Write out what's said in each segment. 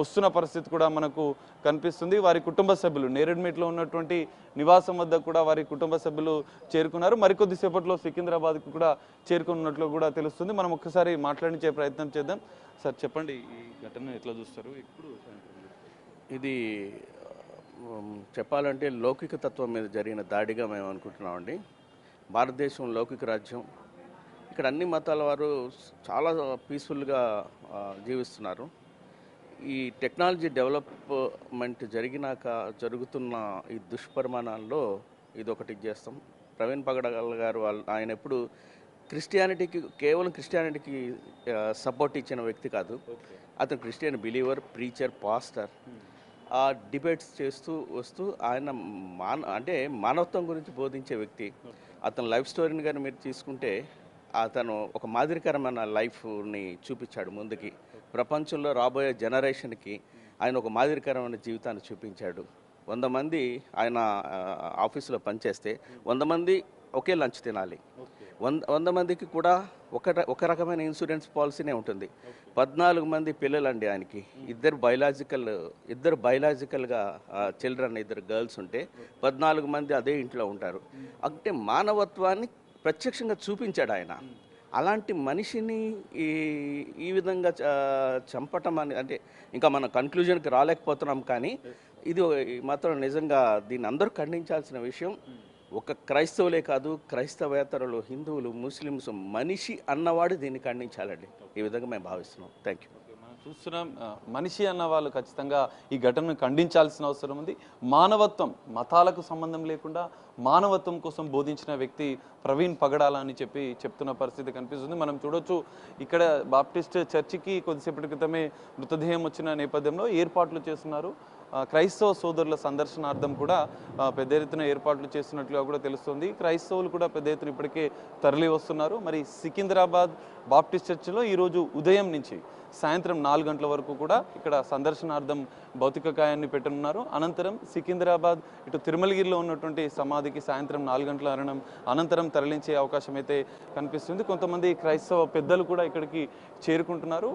వస్తున్న పరిస్థితి కూడా మనకు కనిపిస్తుంది. వారి కుటుంబ సభ్యులు నేరేడ్మెట్లో ఉన్నటువంటి నివాసం వద్ద కూడా వారి కుటుంబ సభ్యులు చేరుకున్నారు. మరికొద్ది సేపట్లో సికింద్రాబాద్కు కూడా చేరుకున్నట్లు కూడా తెలుస్తుంది. మనం ఒక్కసారి మాట్లాడించే ప్రయత్నం చేద్దాం. సార్ చెప్పండి, ఈ ఘటన ఎట్లా చూస్తారు? ఇప్పుడు ఇది చెప్పాలంటే లౌకిక తత్వం మీద జరిగిన దాడిగా మేము అనుకుంటున్నామండి. భారతదేశం లౌకిక రాజ్యం. ఇక్కడ అన్ని మతాల వారు చాలా పీస్ఫుల్గా జీవిస్తున్నారు. ఈ టెక్నాలజీ డెవలప్మెంట్ జరుగుతున్న ఈ దుష్పరిమాణాల్లో ఇది ఒకటి చేస్తాం. ప్రవీణ్ పగడాల గారు ఆయన ఎప్పుడు కేవలం క్రిస్టియానిటీకి సపోర్ట్ ఇచ్చిన వ్యక్తి కాదు. అతను క్రిస్టియన్ బిలీవర్, ప్రీచర్, పాస్టర్. ఆ డిబేట్స్ చేస్తూ వస్తూ ఆయన మానవత్వం గురించి బోధించే వ్యక్తి. అతని లైఫ్ స్టోరీని కానీ మీరు తీసుకుంటే అతను ఒక మాదిరికరమైన లైఫ్ని చూపించాడు ముందుకి. ప్రపంచంలో రాబోయే జనరేషన్కి ఆయన ఒక మాదిరికరమైన జీవితాన్ని చూపించాడు. 100 మంది ఆయన ఆఫీసులో పనిచేస్తే 100 మంది ఒకే లంచ్ తినాలి. 100 మందికి కూడా ఒక రకమైన ఇన్సూరెన్స్ పాలసీనే ఉంటుంది. 14 మంది పిల్లలండి ఆయనకి. ఇద్దరు బయలాజికల్గా చిల్డ్రన్, 2 గర్ల్స్ ఉంటే 14 మంది అదే ఇంట్లో ఉంటారు. అంటే మానవత్వాన్ని ప్రత్యక్షంగా చూపించాడు ఆయన. అలాంటి మనిషిని ఈ విధంగా చంపటం అంటే ఇంకా మనం కన్క్లూజన్కి రాలేకపోతున్నాం. కానీ ఇది మాత్రం నిజంగా దీన్ని అందరూ ఖండించాల్సిన విషయం. ఒక క్రైస్తవులే కాదు, క్రైస్తవేతరులు, హిందువులు, ముస్లిమ్స్, మనిషి అన్నవాడు దీన్ని ఖండించాలండి. ఈ విధంగా మేము భావిస్తున్నాం. Thank you. మనం చూస్తున్నాం, మనిషి అన్న వాళ్ళు ఖచ్చితంగా ఈ ఘటనను ఖండించాల్సిన అవసరం ఉంది. మానవత్వం, మతాలకు సంబంధం లేకుండా మానవత్వం కోసం బోధించిన వ్యక్తి ప్రవీణ్ పగడాల అని చెప్తున్న పరిస్థితి కనిపిస్తుంది. మనం చూడొచ్చు, ఇక్కడ బాప్టిస్ట్ చర్చికి కొద్దిసేపటి క్రితమే మృతదేహం వచ్చిన నేపథ్యంలో ఏర్పాట్లు చేస్తున్నారు. క్రైస్తవ సోదరుల సందర్శనార్థం కూడా పెద్ద ఎత్తున ఏర్పాట్లు చేస్తున్నట్లుగా కూడా తెలుస్తుంది. క్రైస్తవులు కూడా పెద్ద ఎత్తున ఇప్పటికే తరలి వస్తున్నారు. మరి సికింద్రాబాద్ బాప్టిస్ట్ చర్చిలో ఈరోజు ఉదయం నుంచి సాయంత్రం 4 గంటల వరకు కూడా ఇక్కడ సందర్శనార్థం భౌతిక కాయాన్ని పెట్టనున్నారు. అనంతరం సికింద్రాబాద్ ఇటు తిరుమలగిరిలో ఉన్నటువంటి సమాధికి సాయంత్రం 4 గంటల అనంతరం తరలించే అవకాశం అయితే కనిపిస్తుంది. కొంతమంది క్రైస్తవ పెద్దలు కూడా ఇక్కడికి చేరుకుంటున్నారు.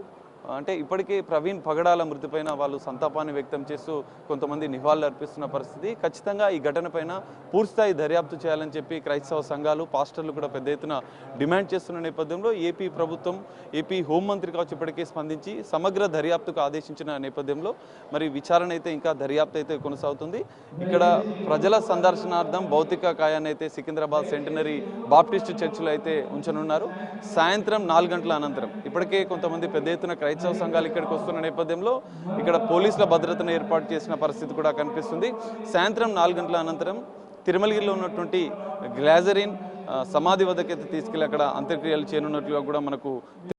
అంటే ఇప్పటికే ప్రవీణ్ పగడాల మృతిపైన వాళ్ళు సంతాపాన్ని వ్యక్తం చేస్తూ కొంతమంది నివాళులు అర్పిస్తున్న పరిస్థితి. ఖచ్చితంగా ఈ ఘటనపైన పూర్తిస్థాయి దర్యాప్తు చేయాలని చెప్పి క్రైస్తవ సంఘాలు, పాస్టర్లు కూడా పెద్ద ఎత్తున డిమాండ్ చేస్తున్న నేపథ్యంలో ఏపీ ప్రభుత్వం, ఏపీ హోంమంత్రి కావచ్చు ఇప్పటికే స్పందించి సమగ్ర దర్యాప్తుకు ఆదేశించిన నేపథ్యంలో మరి విచారణ అయితే ఇంకా దర్యాప్తు అయితే కొనసాగుతుంది. ఇక్కడ ప్రజల సందర్శనార్థం భౌతిక కాయాన్ని అయితే సికింద్రాబాద్ సెంటనరీ బాప్టిస్ట్ చర్చిలో అయితే ఉంచనున్నారు. సాయంత్రం 4 గంటల అనంతరం ఇప్పటికే కొంతమంది పెద్ద ఎత్తున క్రైస్తవ సంఘాలు ఇక్కడికి వస్తున్న నేపథ్యంలో ఇక్కడ పోలీసుల భద్రతను ఏర్పాటు చేసిన పరిస్థితి కూడా కనిపిస్తుంది. సాయంత్రం 4 గంటల అనంతరం తిరుమలగిరిలో ఉన్నటువంటి గ్లాజరిన్ సమాధి వద్దకైతే తీసుకెళ్లి అక్కడ అంత్యక్రియలు చేయనున్నట్లుగా కూడా మనకు